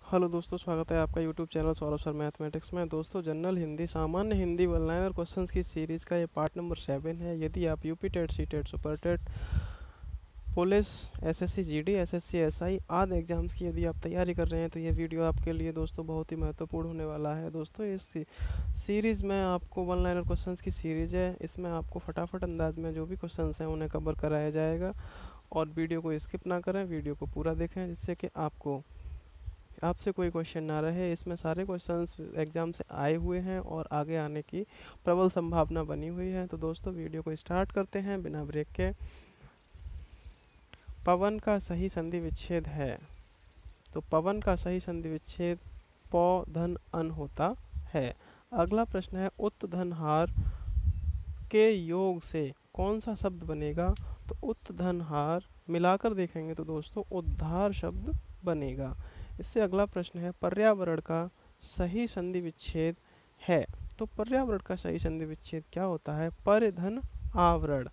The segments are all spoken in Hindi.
हेलो दोस्तों, स्वागत है आपका YouTube channel Saurabh sir mathematics में। दोस्तों, जनरल हिंदी सामान्य हिंदी वन लाइनर क्वेश्चंस की सीरीज़ का ये पार्ट नंबर 7 है। यदि आप UP TET, C TET, super TET, police, SSC GD, SSC SI आदि एग्जाम्स की यदि आप तैयारी कर रहे हैं तो ये वीडियो आपके लिए दोस्तों बहुत ही महत्वपूर्ण होने वाला है। दोस्तों, इस सीरीज़ में आपको वन लाइनर क्वेश्चंस की सीरीज़ है। इसमें आपको फटाफट अंदाज में जो भी क्वेश्चंस हैं उन्हें कवर कराया जाएगा। और वीडियो को स्किप ना करें, वीडियो को पूरा देखें, जिससे कि आपसे कोई क्वेश्चन ना रहे। इसमें सारे क्वेश्चंस एग्जाम से आए हुए हैं और आगे आने की प्रबल संभावना बनी हुई है। तो दोस्तों, वीडियो को स्टार्ट करते हैं बिना ब्रेक के। पवन का सही संधि विच्छेद है, तो पवन का सही संधि विच्छेद प धन अन होता है। अगला प्रश्न है, उत धन हार के योग से कौन सा शब्द बनेगा? तो उत धन हार मिलाकर देखेंगे तो दोस्तों उद्धार शब्द बनेगा। इससे अगला प्रश्न है, पर्यावरण का सही संधि विच्छेद है, तो पर्यावरण का सही संधि विच्छेद क्या होता है? पर धन आवरण।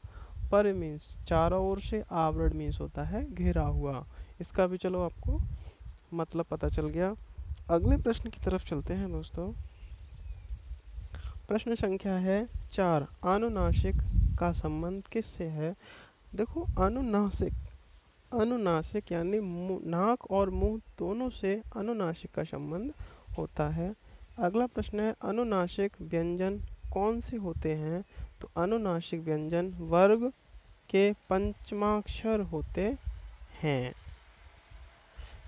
पर मीन्स चारों ओर से, आवरण मीन्स होता है घेरा हुआ। इसका भी चलो आपको मतलब पता चल गया। अगले प्रश्न की तरफ चलते हैं दोस्तों। प्रश्न संख्या है 4, अनुनासिक का संबंध किससे है? देखो, अनुनासिक यानी नाक और मुंह दोनों से अनुनासिक का संबंध होता है। अगला प्रश्न है, अनुनासिक व्यंजन कौन से होते हैं? तो अनुनासिक व्यंजन वर्ग के पंचमाक्षर होते हैं।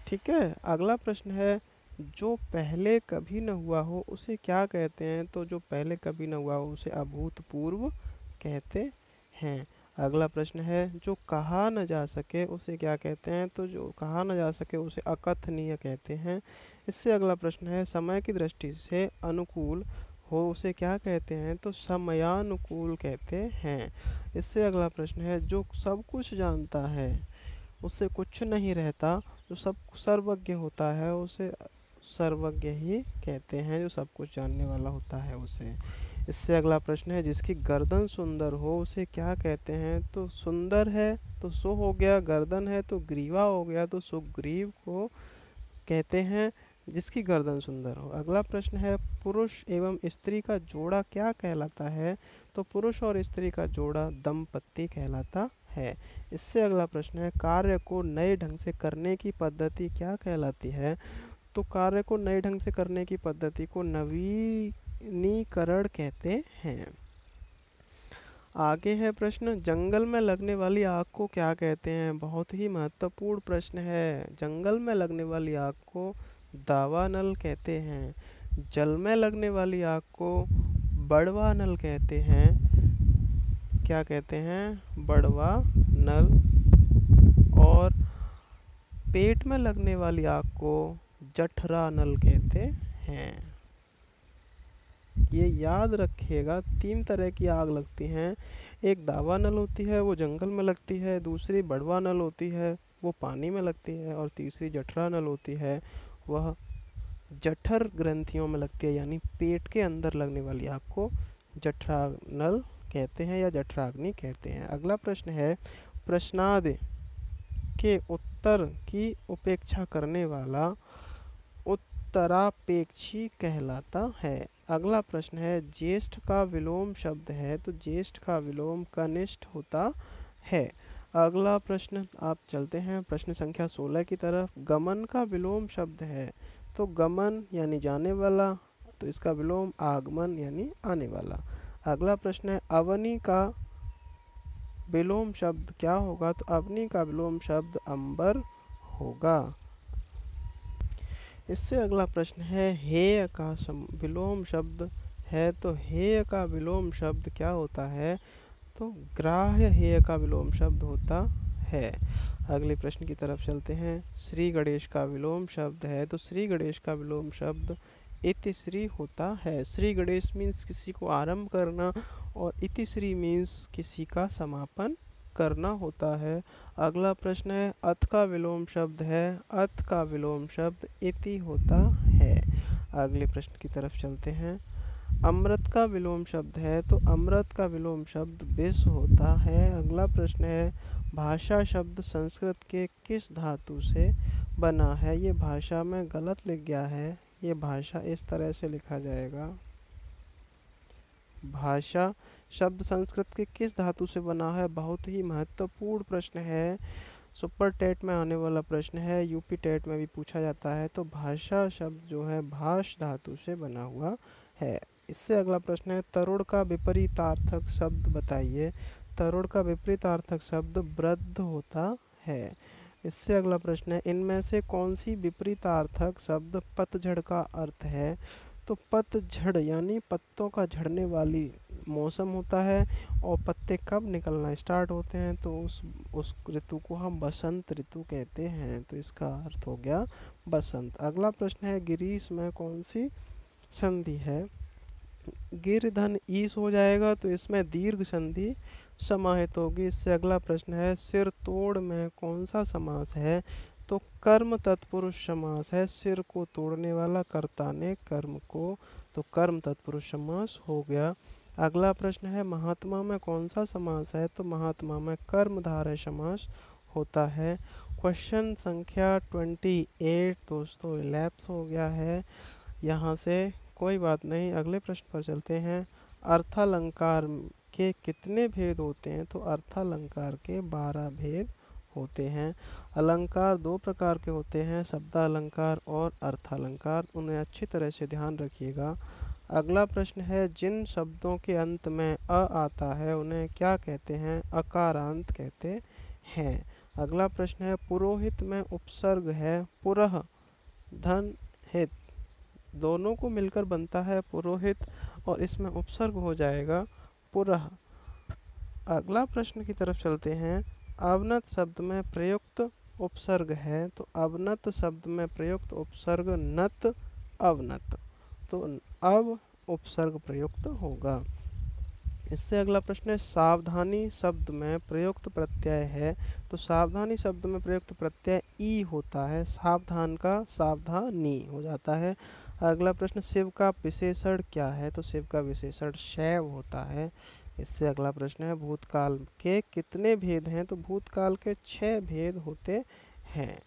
ठीक है। अगला प्रश्न है, जो पहले कभी न हुआ हो उसे क्या कहते हैं? तो जो पहले कभी न हुआ हो उसे अभूतपूर्व कहते हैं। अगला प्रश्न है, जो कहा न जा सके उसे क्या कहते हैं? तो जो कहा न जा सके उसे अकथनीय कहते हैं। इससे अगला प्रश्न है, समय की दृष्टि से अनुकूल हो उसे क्या कहते हैं? तो समयानुकूल कहते हैं। इससे अगला प्रश्न है, जो सब कुछ जानता है उससे कुछ नहीं रहता, जो सब सर्वज्ञ होता है उसे सर्वज्ञ ही कहते हैं, जो सब कुछ जानने वाला होता है उसे। इससे अगला प्रश्न है, जिसकी गर्दन सुंदर हो उसे क्या कहते हैं? तो सुंदर है तो सो हो गया, गर्दन है तो ग्रीवा हो गया, तो सुग्रीव को कहते हैं जिसकी गर्दन सुंदर हो। अगला प्रश्न है, पुरुष एवं स्त्री का जोड़ा क्या कहलाता है? तो पुरुष और स्त्री का जोड़ा दंपत्ति कहलाता है। इससे अगला प्रश्न है, कार्य को नए ढंग से करने की पद्धति क्या कहलाती है? तो कार्य को नए ढंग से करने की पद्धति को नवीनीकरण कहते हैं। आगे है प्रश्न, जंगल में लगने वाली आग को क्या कहते हैं? बहुत ही महत्वपूर्ण प्रश्न है। जंगल में लगने वाली आग को दावानल कहते हैं। जल में लगने वाली आग को बड़वानल कहते हैं। क्या कहते हैं? बड़वानल। और पेट में लगने वाली आग को जठरानल कहते हैं। ये याद रखिएगा, 3 तरह की आग लगती हैं। एक दावानल होती है, वो जंगल में लगती है। दूसरी बड़वानल होती है, वो पानी में लगती है। और तीसरी जठरानल होती है, वह जठर ग्रंथियों में लगती है, यानी पेट के अंदर लगने वाली आग को जठरानल कहते हैं या जठराग्नि कहते हैं। अगला प्रश्न है, प्रश्नादि के उत्तर की उपेक्षा करने वाला उत्तरापेक्षी कहलाता है। अगला प्रश्न है, ज्येष्ठ का विलोम शब्द है, तो ज्येष्ठ का विलोम कनिष्ठ होता है। अगला प्रश्न आप चलते हैं प्रश्न संख्या 16 की तरफ। गमन का विलोम शब्द है, तो गमन यानी जाने वाला, तो इसका विलोम आगमन यानी आने वाला। अगला प्रश्न है, अवनी का विलोम शब्द क्या होगा? तो अवनी का विलोम शब्द अंबर होगा। इससे अगला प्रश्न है, हेय का विलोम शब्द है, तो हेय का विलोम शब्द क्या होता है? तो ग्राह्य हेय का विलोम शब्द होता है। अगले प्रश्न की तरफ चलते हैं। श्री गणेश का विलोम शब्द है, तो श्री गणेश का विलोम शब्द इतिश्री होता है। श्री गणेश मीन्स किसी को आरंभ करना, और इतिश्री मीन्स किसी का समापन करना होता है। अगला प्रश्न है, अथ का विलोम शब्द है, अथ का विलोम शब्द इति होता है। अगले प्रश्न की तरफ चलते हैं। अमृत का विलोम शब्द है, तो अमृत का विलोम शब्द विष होता है। अगला प्रश्न है, भाषा शब्द संस्कृत के किस धातु से बना है। ये भाषा में गलत लिख गया है। ये भाषा इस तरह से लिखा जाएगा। भाषा शब्द संस्कृत के किस धातु से बना है? बहुत ही महत्वपूर्ण प्रश्न है। सुपर टेट में आने वाला प्रश्न है, यूपी टेट में भी पूछा जाता है। तो भाषा शब्द जो है भाष धातु से बना हुआ है। इससे अगला प्रश्न है, तरुण का विपरीतार्थक शब्द बताइए। तरुण का विपरीतार्थक शब्द वृद्ध होता है। इससे अगला प्रश्न है, इनमें से कौन सी विपरीतार्थक शब्द पतझड़ का अर्थ है? तो पतझड़ यानी पत्तों का झड़ने वाली मौसम होता है, और पत्ते कब निकलना स्टार्ट होते हैं तो उस ऋतु को हम बसंत ऋतु कहते हैं। तो इसका अर्थ हो गया बसंत। अगला प्रश्न है, गिरीश में कौन सी संधि है? गिर धन ईस हो जाएगा, तो इसमें दीर्घ संधि समाहित होगी। इससे अगला प्रश्न है, सिर तोड़ में कौन सा समास है? तो कर्म तत्पुरुष समास है। सिर को तोड़ने वाला कर्ता ने कर्म को, तो कर्म तत्पुरुष समास हो गया। अगला प्रश्न है, महात्मा में कौन सा समास है? तो महात्मा में कर्मधारय समास होता है। क्वेश्चन संख्या 28 दोस्तों लैप्स हो गया है यहाँ से, कोई बात नहीं, अगले प्रश्न पर चलते हैं। अर्थालंकार के कितने भेद होते हैं? तो अर्थालंकार के 12 भेद होते हैं। अलंकार दो प्रकार के होते हैं, शब्दालंकार और अर्थालंकार, उन्हें अच्छी तरह से ध्यान रखिएगा। अगला प्रश्न है, जिन शब्दों के अंत में अ आता है उन्हें क्या कहते हैं? अकारांत कहते हैं। अगला प्रश्न है, पुरोहित में उपसर्ग है पुरह धन हित, दोनों को मिलकर बनता है पुरोहित, और इसमें उपसर्ग हो जाएगा पुरह। अगला प्रश्न की तरफ चलते हैं। अवनत शब्द में प्रयुक्त उपसर्ग है, तो अवनत शब्द में प्रयुक्त उपसर्ग नत अवनत, तो अब उपसर्ग प्रयुक्त होगा। इससे अगला प्रश्न है, सावधानी शब्द में प्रयुक्त प्रत्यय है, तो सावधानी शब्द में प्रयुक्त प्रत्यय ई होता है, सावधान का सावधानी हो जाता है। अगला प्रश्न, शिव का विशेषण क्या है? तो शिव का विशेषण शैव होता है। इससे अगला प्रश्न है, भूतकाल के कितने भेद हैं? तो भूतकाल के 6 भेद होते हैं।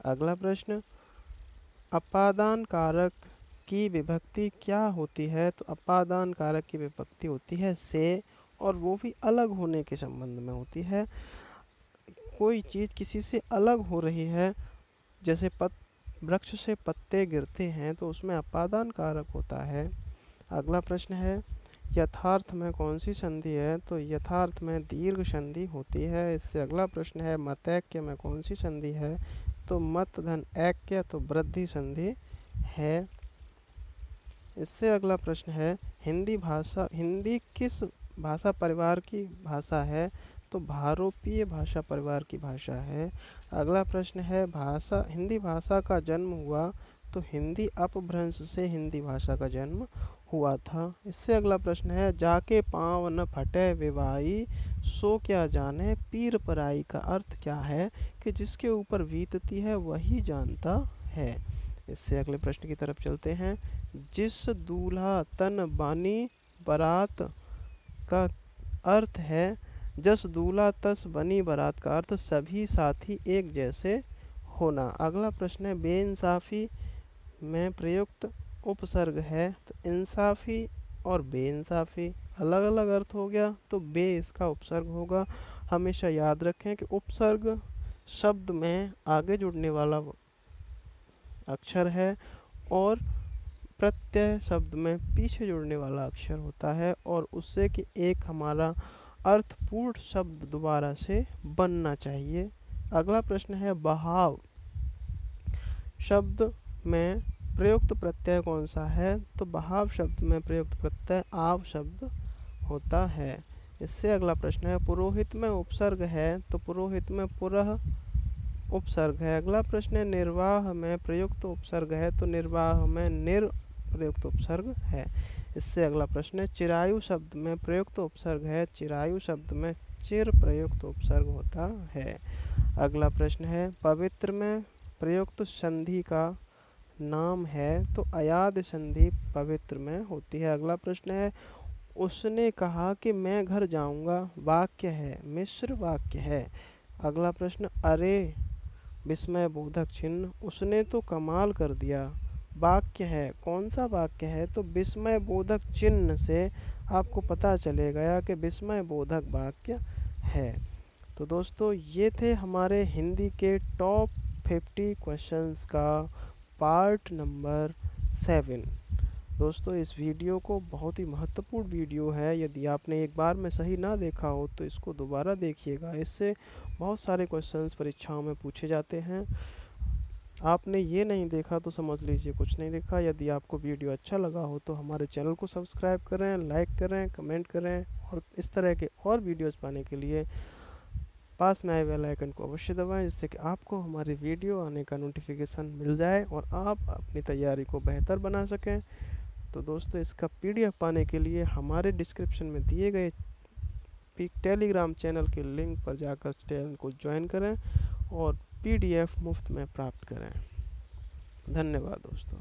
अगला प्रश्न, अपादान कारक की विभक्ति क्या होती है? तो अपादान कारक की विभक्ति होती है से, और वो भी अलग होने के संबंध में होती है। कोई चीज़ किसी से अलग हो रही है, जैसे वृक्ष से पत्ते गिरते हैं, तो उसमें अपादान कारक होता है। अगला प्रश्न है, यथार्थ में कौन सी संधि है? तो यथार्थ में दीर्घ संधि होती है। इससे अगला प्रश्न है, मतैक्य में कौन सी संधि है? तो मत धन ऐक्य, तो वृद्धि संधि है। इससे अगला प्रश्न है, हिंदी किस भाषा परिवार की भाषा है? तो भारोपीय भाषा परिवार की भाषा है। अगला प्रश्न है, हिंदी भाषा का जन्म हुआ, तो हिंदी अपभ्रंश से हिंदी भाषा का जन्म हुआ था। इससे अगला प्रश्न है, जाके पाँव न फटे विवाही सो क्या जाने पीर पराई, का अर्थ क्या है? कि जिसके ऊपर बीतती है वही जानता है। इससे अगले प्रश्न की तरफ चलते हैं। जिस दूल्हा तन बानी बारात का अर्थ है, जस दूल्हा तस बनी बारात का अर्थ सभी साथी एक जैसे होना। अगला प्रश्न है, बेइंसाफी में प्रयुक्त उपसर्ग है, तो इंसाफी और बेइंसाफी अलग अलग अर्थ हो गया, तो बे इसका उपसर्ग होगा। हमेशा याद रखें कि उपसर्ग शब्द में आगे जुड़ने वाला अक्षर है, और प्रत्यय शब्द में पीछे जुड़ने वाला अक्षर होता है, और उससे कि एक हमारा अर्थपूर्ण शब्द दोबारा से बनना चाहिए। अगला प्रश्न है, बहाव शब्द में प्रयुक्त प्रत्यय कौन सा है? तो बहाव शब्द में प्रयुक्त प्रत्यय आव शब्द होता है। इससे अगला प्रश्न है, पुरोहित में उपसर्ग है, तो पुरोहित में पुरह उपसर्ग है। अगला प्रश्न है, निर्वाह में प्रयुक्त उपसर्ग है, तो निर्वाह में निर प्रयुक्त उपसर्ग है। इससे अगला प्रश्न है, चिरायु शब्द में प्रयुक्त उपसर्ग है, चिरायु शब्द में चिर प्रयुक्त उपसर्ग होता है। अगला प्रश्न है, पवित्र में प्रयुक्त संधि का नाम है, तो अयाद संधि पवित्र में होती है। अगला प्रश्न है, उसने कहा कि मैं घर जाऊंगा वाक्य है, मिश्र वाक्य है। अगला प्रश्न, अरे विस्मय बोधक चिन्ह, उसने तो कमाल कर दिया। वाक्य है, कौन सा वाक्य है? तो विस्मय बोधक चिन्ह से आपको पता चले गया कि विस्मय बोधक वाक्य है। तो दोस्तों ये थे हमारे हिंदी के टॉप 50 क्वेश्चंस का पार्ट नंबर 7। दोस्तों इस वीडियो को बहुत ही महत्वपूर्ण वीडियो है, यदि आपने एक बार में सही ना देखा हो तो इसको दोबारा देखिएगा। इससे बहुत सारे क्वेश्चंस परीक्षाओं में पूछे जाते हैं। आपने ये नहीं देखा तो समझ लीजिए कुछ नहीं देखा। यदि आपको वीडियो अच्छा लगा हो तो हमारे चैनल को सब्सक्राइब करें, लाइक करें, कमेंट करें और इस तरह के और वीडियोज़ पाने के लिए पास में आए बेल आइकन को अवश्य दबाएं, जिससे कि आपको हमारी वीडियो आने का नोटिफिकेशन मिल जाए और आप अपनी तैयारी को बेहतर बना सकें। तो दोस्तों इसका पीडीएफ पाने के लिए हमारे डिस्क्रिप्शन में दिए गए टेलीग्राम चैनल के लिंक पर जाकर चैनल को ज्वाइन करें और पीडीएफ मुफ्त में प्राप्त करें। धन्यवाद दोस्तों।